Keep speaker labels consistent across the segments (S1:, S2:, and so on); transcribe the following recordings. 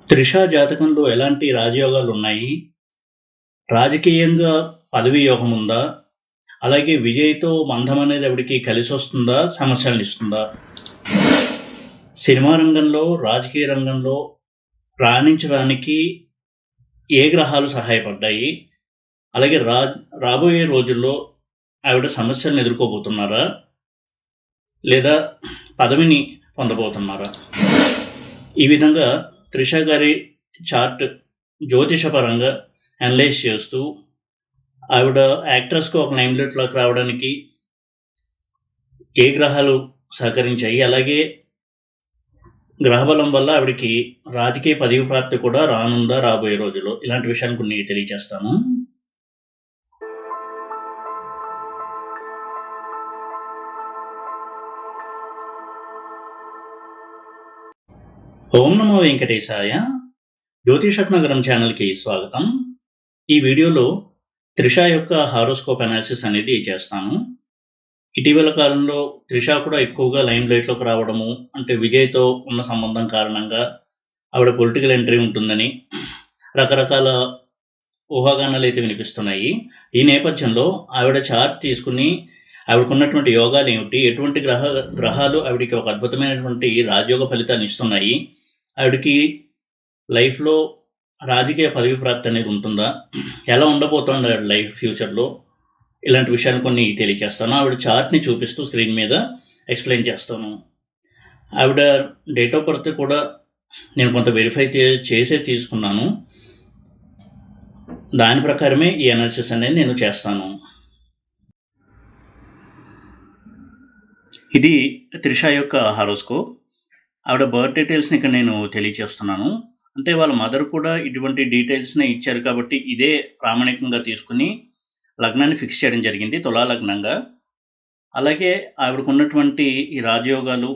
S1: త్రిష జాతకంలో ఎలాంటి రాజయోగాలున్నాయి? రాజకీయంగా పదవీ యోగం ఉందా? అలాగే విజయ్‌తో బంధం అనేది ఆవిడకి కలిసొస్తుందా? సమస్యలనిస్తుందా? సినిమా రంగంలో, రాజకీయ రంగంలో రాణించడానికి ఏ గ్రహాలు సహాయపడ్డాయి? అలాగే రాబోయే రోజుల్లో ఆవిడ సమస్యలను ఎదుర్కోబోతున్నారా? లేదా పదవిని పొందబోతున్నారా? ఈ విధంగా త్రిష గారి చార్ట్ జ్యోతిషపరంగా అనలైజ్ చేస్తూ ఆవిడ యాక్ట్రెస్‌గా ఒక లైమ్‌లైట్‌లోకి రావడానికి ఏ గ్రహాలు సహకరించాయి? అలాగే గ్రహబలం వల్ల ఆవిడకి రాజకీయ పదవి ప్రాప్తి కూడా రానుందా రాబోయే రోజుల్లో? ఇలాంటి విషయాలు కొన్ని తెలియచేస్తాను. ఓం నమో వెంకటేశాయ. జ్యోతిషరత్నగరం ఛానల్‌కి స్వాగతం. ఈ వీడియోలో త్రిష యొక్క హారోస్కోప్ అనాలిసిస్ అనేది చేస్తాను. ఇటీవల కాలంలో త్రిష కూడా ఎక్కువగా లైమ్‌లైట్‌లోకి రావడము, అంటే విజయ్‌తో ఉన్న సంబంధం కారణంగా ఆవిడ పొలిటికల్ ఎంట్రీ ఉంటుందని రకరకాల ఊహాగానాలైతే వినిపిస్తున్నాయి. ఈ నేపథ్యంలో ఆవిడ చార్ట్ తీసుకుని ఆవిడకున్నటువంటి యోగాలేమిటి? ఎటువంటి గ్రహాలు ఆవిడకి ఒక అద్భుతమైనటువంటి రాజయోగ ఫలితాన్ని ఇస్తున్నాయి? ఆవిడకి లైఫ్‌లో రాజకీయ పదవి ప్రాప్తి అనేది ఉంటుందా? ఎలా ఉండబోతోంది ఆవిడ లైఫ్ ఫ్యూచర్‌లో? ఇలాంటి విషయాలు కొన్ని తెలియచేస్తాను. ఆవిడ చార్ట్‌ని చూపిస్తూ స్క్రీన్ మీద ఎక్స్‌ప్లెయిన్ చేస్తాను. ఆవిడ డేట్ ఆఫ్ బర్త్ కూడా నేను కొంత వెరిఫై చేసే తీసుకున్నాను. దాని ప్రకారమే ఈ అనాలిసిస్ అనేది నేను చేస్తాను. ఇది త్రిష యొక్క హారోస్కోప్. ఆవిడ బర్త్ డీటెయిల్స్‌ని ఇక్కడ నేను తెలియచేస్తున్నాను. అంటే వాళ్ళ మదర్ కూడా ఇటువంటి డీటెయిల్స్‌నే ఇచ్చారు కాబట్టి ఇదే ప్రామాణికంగా తీసుకుని లగ్నాన్ని ఫిక్స్ చేయడం జరిగింది, తులా లగ్నంగా. అలాగే ఆవిడకున్నటువంటి ఈ రాజయోగాలు,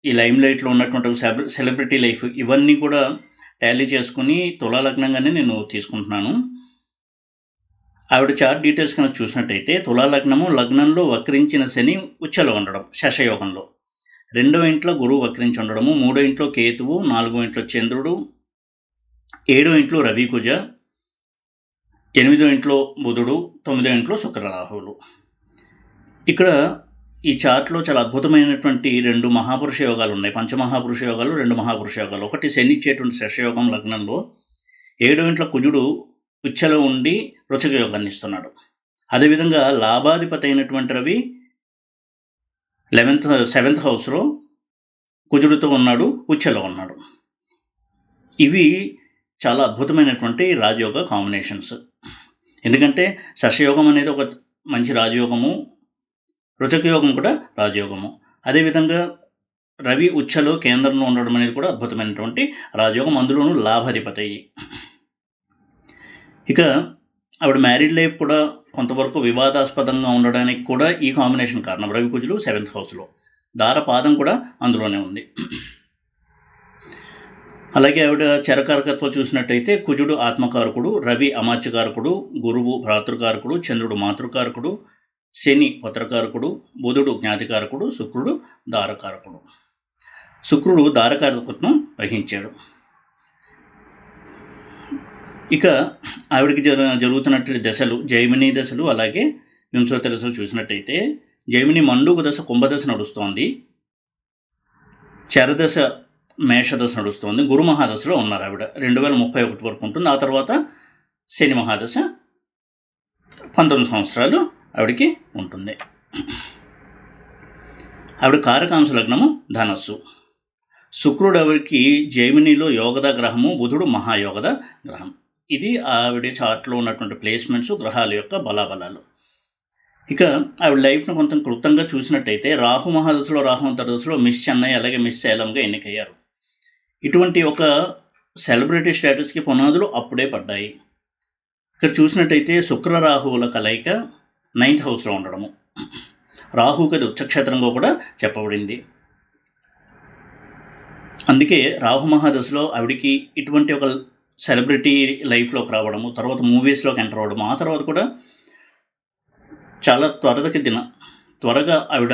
S1: ఈ లైమ్‌లైట్‌లో ఉన్నటువంటి సెలబ్రిటీ లైఫ్ ఇవన్నీ కూడా టాలీ చేసుకుని తులా లగ్నంగానే నేను తీసుకుంటున్నాను. ఆవిడ చార్ట్ డీటెయిల్స్ కనుక చూసినట్టయితే తులా లగ్నము, లగ్నంలో వక్రించిన శని ఉచ్చలో ఉండడం శశయోగంలో, 2వ ఇంట్లో గురువు వక్రించి ఉండడము, 3వ ఇంట్లో కేతువు, 4వ ఇంట్లో చంద్రుడు, 7వ ఇంట్లో రవి కుజ, 8వ ఇంట్లో బుధుడు, 9వ ఇంట్లో శుక్ర రాహువులు. ఇక్కడ ఈ చార్ట్లో చాలా అద్భుతమైనటువంటి 2 మహాపురుష యోగాలు ఉన్నాయి. పంచమహాపురుష యోగాలు, 2 మహాపురుష యోగాలు. ఒకటి శని ఇచ్చేటువంటి శశయోగం లగ్నంలో, 7వ ఇంట్లో కుజుడు ఉచ్చలో ఉండి రుచక యోగాన్ని ఇస్తున్నాడు. అదేవిధంగా లాభాధిపతి అయినటువంటి రవి 7th హౌస్లో కుజుడితో ఉన్నాడు, ఉచ్చలో ఉన్నాడు. ఇవి చాలా అద్భుతమైనటువంటి రాజయోగ కాంబినేషన్స్. ఎందుకంటే శశయోగం అనేది ఒక మంచి రాజయోగము, రుచక యోగం కూడా రాజయోగము. అదేవిధంగా రవి ఉచ్చలో కేంద్రంలో ఉండడం అనేది కూడా అద్భుతమైనటువంటి రాజయోగం, అందులోనూ లాభాధిపతి అయ్యి. ఇక ఆవిడ మ్యారీడ్ లైఫ్ కూడా కొంతవరకు వివాదాస్పదంగా ఉండడానికి కూడా ఈ కాంబినేషన్ కారణం. రవి కుజులు 7th హౌస్లో, దారపాదం కూడా అందులోనే ఉంది. అలాగే ఆవిడ చరకారకత్వం చూసినట్టయితే కుజుడు ఆత్మకారకుడు, రవి అమాత్యకారకుడు, గురువు భ్రాతృకారకుడు, చంద్రుడు మాతృకారకుడు, శని పుత్రకారకుడు, బుధుడు జ్ఞాతికారకుడు, శుక్రుడు దారకారకుడు. శుక్రుడు దారకారకత్వం వహించాడు. ఇక ఆవిడకి జరుగుతున్నటువంటి దశలు, జైమిని దశలు, అలాగే వింశోత్తర దశలు చూసినట్టయితే జైమిని మండూక దశ కుంభదశ నడుస్తోంది, చరదశ మేషదశ నడుస్తోంది, గురు మహాదశలో ఉన్నారు ఆవిడ. 2031 వరకు ఉంటుంది. ఆ తర్వాత శని మహాదశ 19 సంవత్సరాలు ఆవిడకి ఉంటుంది. ఆవిడ కారకాంశ లగ్నము ధనస్సు. శుక్రుడు ఆవిడకి జైమినిలో యోగద గ్రహము, బుధుడు మహాయోగద గ్రహం. ఇది ఆవిడ చార్ట్లో ఉన్నటువంటి ప్లేస్మెంట్స్, గ్రహాల యొక్క బలాబలాలు. ఇక ఆవిడ లైఫ్ను కొంత క్లుప్తంగా చూసినట్టయితే రాహు మహాదశలో, రాహు అంతర్దశలో మిస్ చెన్నై అలాగే మిస్ సేలంగా ఎన్నికయ్యారు. ఇటువంటి ఒక సెలబ్రిటీ స్టేటస్కి పునాదులు అప్పుడే పడ్డాయి. ఇక్కడ చూసినట్టయితే శుక్ర రాహువుల కలయిక 9th హౌస్లో ఉండడము, రాహుకి అది ఉచ్చక్షేత్రంగా కూడా చెప్పబడింది. అందుకే రాహు మహాదశలో ఆవిడికి ఇటువంటి ఒక సెలబ్రిటీ లైఫ్లోకి రావడము, తర్వాత మూవీస్లోకి ఎంటర్ అవ్వడము, ఆ తర్వాత కూడా చాలా త్వరగా ఆవిడ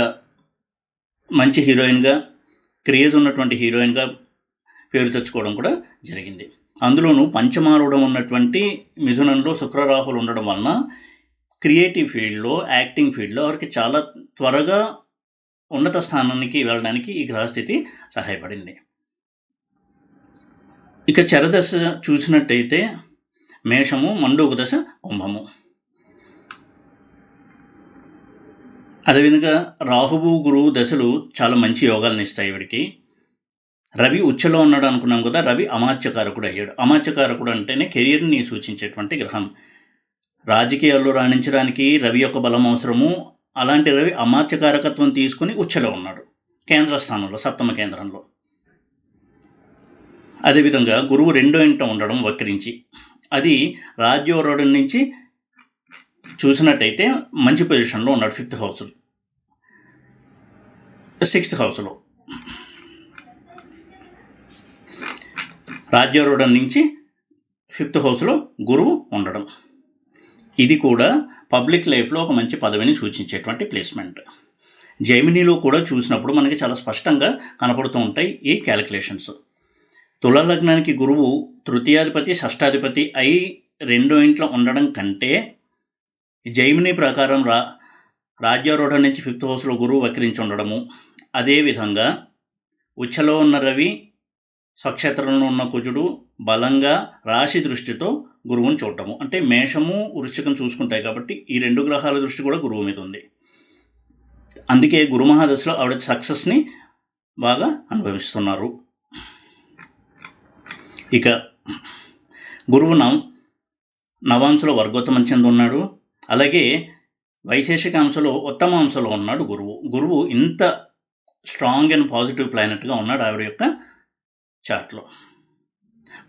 S1: మంచి హీరోయిన్గా, క్రేజ్ ఉన్నటువంటి హీరోయిన్గా పేరు తెచ్చుకోవడం కూడా జరిగింది. అందులోనూ పంచమారుడం ఉన్నటువంటి మిథునంలో శుక్రరాహులు ఉండడం వలన క్రియేటివ్ ఫీల్డ్లో, యాక్టింగ్ ఫీల్డ్లో వారికి చాలా త్వరగా ఉన్నత స్థానానికి వెళ్ళడానికి ఈ గ్రహస్థితి సహాయపడింది. ఇక చరదశ చూసినట్టయితే మేషము, మండూక దశ, కుంభము. అదేవిధంగా రాహువు, గురువు దశలు చాలా మంచి యోగాలను ఇస్తాయి వీడికి. రవి ఉచ్చలో ఉన్నాడు అనుకున్నాం కదా, రవి అమాత్యకారకుడు అయ్యాడు. అమాత్యకారకుడు అంటేనే కెరీర్ని సూచించేటువంటి గ్రహం. రాజకీయాల్లో రాణించడానికి రవి యొక్క బలం అవసరము. అలాంటి రవి అమాత్యకారకత్వం తీసుకుని ఉచ్చలో ఉన్నాడు, కేంద్ర స్థానంలో, సప్తమ కేంద్రంలో. అదేవిధంగా గురువు 2వ ఇంట ఉండడం వక్రించి, అది రాజ్యోరుడు నుంచి చూసినట్టయితే మంచి పొజిషన్లో ఉన్నాడు. 5th హౌస్, 6th హౌస్లో రాజ్యారూఢం నుంచి 5th హౌస్లో గురువు ఉండడం, ఇది కూడా పబ్లిక్ లైఫ్లో ఒక మంచి పదవిని సూచించేటువంటి ప్లేస్మెంట్. జైమినీలో కూడా చూసినప్పుడు మనకి చాలా స్పష్టంగా కనపడుతూ ఉంటాయి ఈ క్యాలిక్యులేషన్స్. తులా లగ్నానికి గురువు తృతీయాధిపతి, షష్టాధిపతి అయి 2వ ఇంట్లో ఉండడం కంటే జైమిని ప్రకారం రాజ్యారూఢం నుంచి 5th హౌస్లో గురువు వక్రించి ఉండడము, అదేవిధంగా ఉచ్చలో ఉన్న రవి, స్వక్షేత్రంలో ఉన్న కుజుడు బలంగా రాశి దృష్టితో గురువుని చూడటము, అంటే మేషము, వృశ్చికం చూసుకుంటాయి కాబట్టి ఈ 2 గ్రహాల దృష్టి కూడా గురువు మీద ఉంది. అందుకే గురు మహాదశలో ఆవిడ సక్సెస్ని బాగా అనుభవిస్తున్నారు. ఇక గురువు నవాంశలో వర్గోత్తమం చెంది ఉన్నాడు. అలాగే వైశేషిక అంశలో ఉత్తమ అంశలో ఉన్నాడు గురువు ఇంత స్ట్రాంగ్ అండ్ పాజిటివ్ ప్లానెట్గా ఉన్నాడు ఆవిడ యొక్క చార్ట్లో.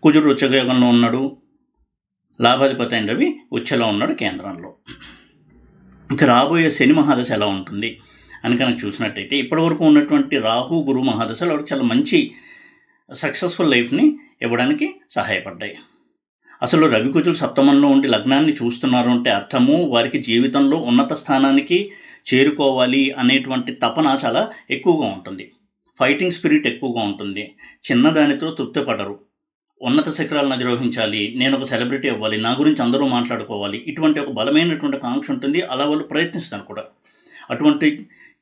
S1: కుజుడు వృశ్చికయోగంలో ఉన్నాడు, లాభాధిపతి అయిన రవి ఉచ్చలో ఉన్నాడు కేంద్రంలో. ఇక రాబోయే శని మహాదశ ఎలా ఉంటుంది అని కనుక చూసినట్టయితే ఇప్పటివరకు ఉన్నటువంటి రాహు, గురు మహాదశలు ఆవిడ చాలా మంచి సక్సెస్ఫుల్ లైఫ్ని ఇవ్వడానికి సహాయపడ్డాయి. అసలు రవి కుజులు సప్తమంలో ఉండి లగ్నాన్ని చూస్తున్నారు అంటే అర్థము వారికి జీవితంలో ఉన్నత స్థానానికి చేరుకోవాలి అనేటువంటి తపన చాలా ఎక్కువగా ఉంటుంది. ఫైటింగ్ స్పిరిట్ ఎక్కువగా ఉంటుంది. చిన్నదానితో తృప్తి పడరు. ఉన్నత శిఖరాలను అధిరోహించాలి, నేను ఒక సెలబ్రిటీ అవ్వాలి, నా గురించి అందరూ మాట్లాడుకోవాలి, ఇటువంటి ఒక బలమైనటువంటి కాంక్ష ఉంటుంది. అలా వాళ్ళు ప్రయత్నిస్తారు కూడా. అటువంటి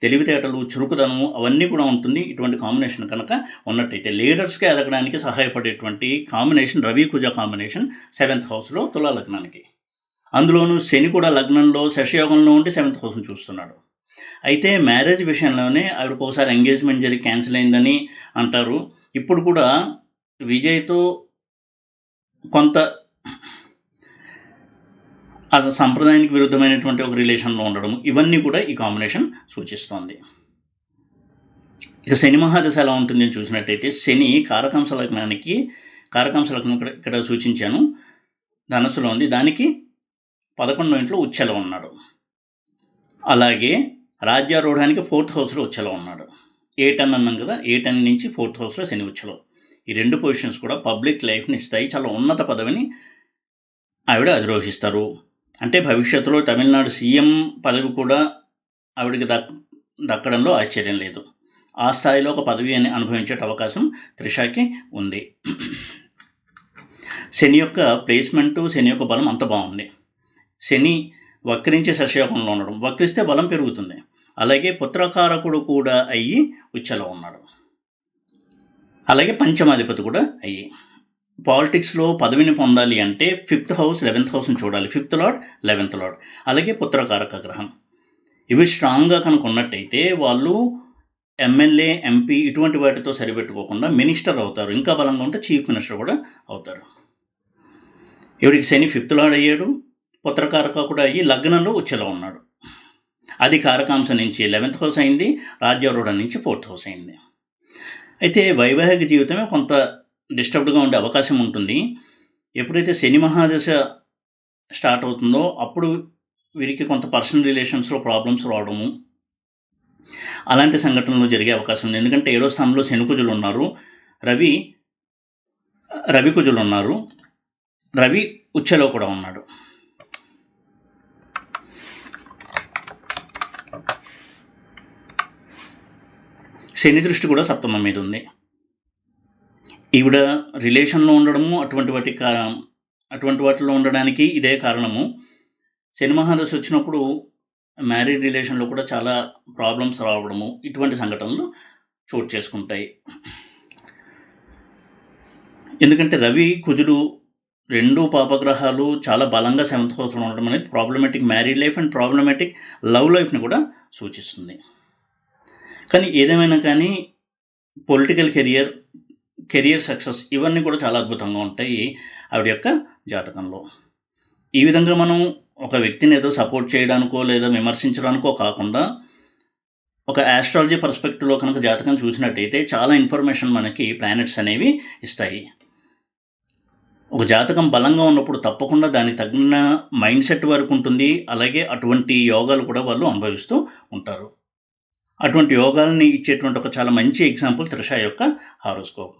S1: తెలివితేటలు, చురుకుదనము అవన్నీ కూడా ఉంటుంది. ఇటువంటి కాంబినేషన్ కనుక ఉన్నట్టయితే లీడర్స్గా ఎదగడానికి సహాయపడేటువంటి కాంబినేషన్ రవి కుజ కాంబినేషన్ 7th హౌస్లో తులా లగ్నానికి. అందులోనూ శని కూడా లగ్నంలో శశయోగంలో ఉండి 7th హౌస్ని చూస్తున్నాడు. అయితే మ్యారేజ్ విషయంలోనే ఆవిడకు ఒకసారి ఎంగేజ్మెంట్ జరిగి క్యాన్సిల్ అయిందని అంటారు. ఇప్పుడు కూడా విజయ్తో కొంత సంప్రదాయానికి విరుద్ధమైనటువంటి ఒక రిలేషన్లో ఉండడం, ఇవన్నీ కూడా ఈ కాంబినేషన్ సూచిస్తోంది. ఇక శని మహాదశ ఎలా ఉంటుంది అని చూసినట్టయితే శని కారకాంశ లగ్నానికి, కారకాంశ లగ్నం ఇక్కడ సూచించాను, ధనస్సులో ఉంది, దానికి 11వ ఇంట్లో ఉచ్చలో ఉన్నాడు. అలాగే రాజ్యారూఢానికి 4th హౌస్లో ఉచ్చలో ఉన్నాడు. 8 అన్నాం కదా, 8 నుంచి 4th హౌస్లో శని ఉచ్చలో. ఈ 2 పొజిషన్స్ కూడా పబ్లిక్ లైఫ్ని ఇస్తాయి. చాలా ఉన్నత పదవిని ఆవిడ అధిరోహిస్తారు. అంటే భవిష్యత్తులో తమిళనాడు సీఎం పదవి కూడా ఆవిడకి దక్కడంలో ఆశ్చర్యం లేదు. ఆ స్థాయిలో ఒక పదవి అని అనుభవించే అవకాశం త్రిషాకి ఉంది. శని యొక్క ప్లేస్మెంటు, శని యొక్క బలం అంత బాగుంది. శని వక్రించే శశయోగంలో ఉండడం, వక్రిస్తే బలం పెరుగుతుంది. అలాగే పుత్రకారకుడు కూడా అయ్యి ఉచ్చలో ఉన్నాడు. అలాగే పంచమాధిపతి కూడా అయ్యి. పాలిటిక్స్లో పదవిని పొందాలి అంటే 5th హౌస్ 11th హౌస్ని చూడాలి. 5th లార్డ్ 11th లార్డ్, అలాగే పుత్రకారక గ్రహం. ఇవి స్ట్రాంగ్గా కనుక ఉన్నట్టయితే వాళ్ళు ఎమ్మెల్యే, ఎంపీ ఇటువంటి వాటితో సరిపెట్టుకోకుండా మినిస్టర్ అవుతారు. ఇంకా బలంగా ఉంటే చీఫ్ మినిస్టర్ కూడా అవుతారు. ఎవరికి శని 5th లార్డ్ అయ్యాడు, పుత్రకారక కూడా అయ్యి లగ్నంలో ఉచ్చలో ఉన్నాడు. అది కారకాంశ నుంచి 11th హౌస్ అయింది, రాజ్యారూఢం నుంచి 4th హౌస్ అయింది. అయితే వైవాహిక జీవితమే కొంత డిస్టర్బ్డ్గా ఉండే అవకాశం ఉంటుంది. ఎప్పుడైతే శని మహాదశ స్టార్ట్ అవుతుందో అప్పుడు వీరికి కొంత పర్సనల్ రిలేషన్స్లో ప్రాబ్లమ్స్ రావడము, అలాంటి సంఘటనలు జరిగే అవకాశం ఉంది. ఎందుకంటే 7వ స్థానంలో శని కుజులు ఉన్నారు, రవి కుజులు ఉన్నారు, రవి ఉచ్చలో కూడా ఉన్నాడు. శని దృష్టి కూడా సప్తమం మీద ఉంది. ఈవిడ రిలేషన్‌లో ఉండడము అటువంటి వాటిలో ఉండడానికి ఇదే కారణము. శని మహాదశ వచ్చినప్పుడు మ్యారీడ్ రిలేషన్‌లో కూడా చాలా ప్రాబ్లమ్స్ రావడము, ఇటువంటి సంఘటనలు చోటు చేసుకుంటాయి. ఎందుకంటే రవి, కుజుడు 2 పాపగ్రహాలు చాలా బలంగా 7th హౌస్‌లో ఉండడం అనేది problematic married life and problematic love లైఫ్‌ని కూడా సూచిస్తుంది. కానీ ఏదేమైనా కానీ పొలిటికల్ కెరియర్ సక్సెస్ ఇవన్నీ కూడా చాలా అద్భుతంగా ఉంటాయి ఆవిడ యొక్క జాతకంలో. ఈ విధంగా మనం ఒక వ్యక్తిని ఏదో సపోర్ట్ చేయడానికో లేదా విమర్శించడానికో కాకుండా ఒక ఆస్ట్రాలజీ పర్స్పెక్టివ్లో కనుక జాతకం చూసినట్టయితే చాలా ఇన్ఫర్మేషన్ మనకి ప్లానెట్స్ అనేవి ఇస్తాయి. ఒక జాతకం బలంగా ఉన్నప్పుడు తప్పకుండా దానికి తగిన మైండ్ సెట్ వరకు ఉంటుంది. అలాగే అటువంటి యోగాలు కూడా వాళ్ళు అనుభవిస్తూ ఉంటారు. అటువంటి యోగాలని ఇచ్చేటువంటి ఒక చాలా మంచి ఎగ్జాంపుల్ త్రిష యొక్క హారోస్కోప్.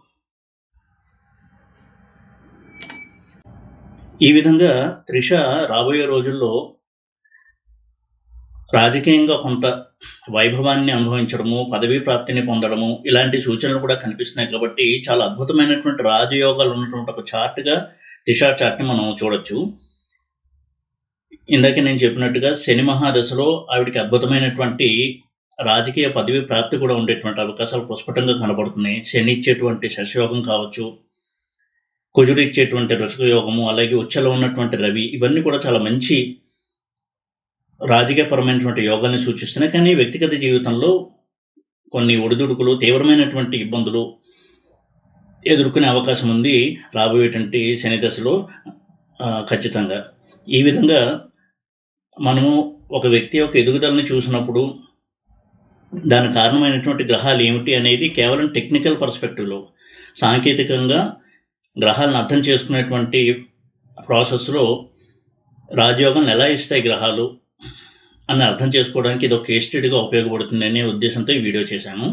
S1: ఈ విధంగా త్రిష రాబోయే రోజుల్లో రాజకీయంగా కొంత వైభవాన్ని అనుభవించడము, పదవీ ప్రాప్తిని పొందడము ఇలాంటి సూచనలు కూడా కనిపిస్తున్నాయి. కాబట్టి చాలా అద్భుతమైనటువంటి రాజయోగాలు ఉన్నటువంటి ఒక చార్ట్గా త్రిష చార్ట్ని మనం చూడొచ్చు. ఇందాక నేను చెప్పినట్టుగా శని మహాదశలో ఆవిడికి అద్భుతమైనటువంటి రాజకీయ పదవి ప్రాప్తి కూడా ఉండేటువంటి అవకాశాలు ప్రస్ఫుటంగా కనబడుతున్నాయి. శని ఇచ్చేటువంటి శశయోగం కావచ్చు, కుజుడు ఇచ్చేటువంటి రుచక యోగము, అలాగే ఉచ్చలో ఉన్నటువంటి రవి, ఇవన్నీ కూడా చాలా మంచి రాజకీయపరమైనటువంటి యోగాల్ని సూచిస్తున్నాయి. కానీ వ్యక్తిగత జీవితంలో కొన్ని ఒడిదుడుకులు, తీవ్రమైనటువంటి ఇబ్బందులు ఎదుర్కొనే అవకాశం ఉంది రాబోయేటువంటి శని దశలో ఖచ్చితంగా. ఈ విధంగా మనము ఒక వ్యక్తి యొక్క ఎదుగుదలని చూసినప్పుడు దానికి కారణమైనటువంటి గ్రహాలు ఏమిటి అనేది కేవలం టెక్నికల్ పర్స్పెక్టివ్లో, సాంకేతికంగా గ్రహాలను అర్థం చేసుకునేటువంటి ప్రాసెస్లో రాజయోగాలను ఎలా ఇస్తాయి గ్రహాలు అని అర్థం చేసుకోవడానికి ఇది ఒక కేస్ స్టడీగా ఉపయోగపడుతుంది అనే ఉద్దేశంతో ఈ వీడియో చేశాను.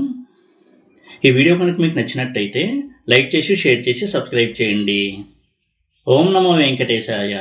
S1: ఈ వీడియో కనుక మీకు నచ్చినట్టయితే లైక్ చేసి, షేర్ చేసి, సబ్స్క్రైబ్ చేయండి. ఓం నమో వెంకటేశాయ.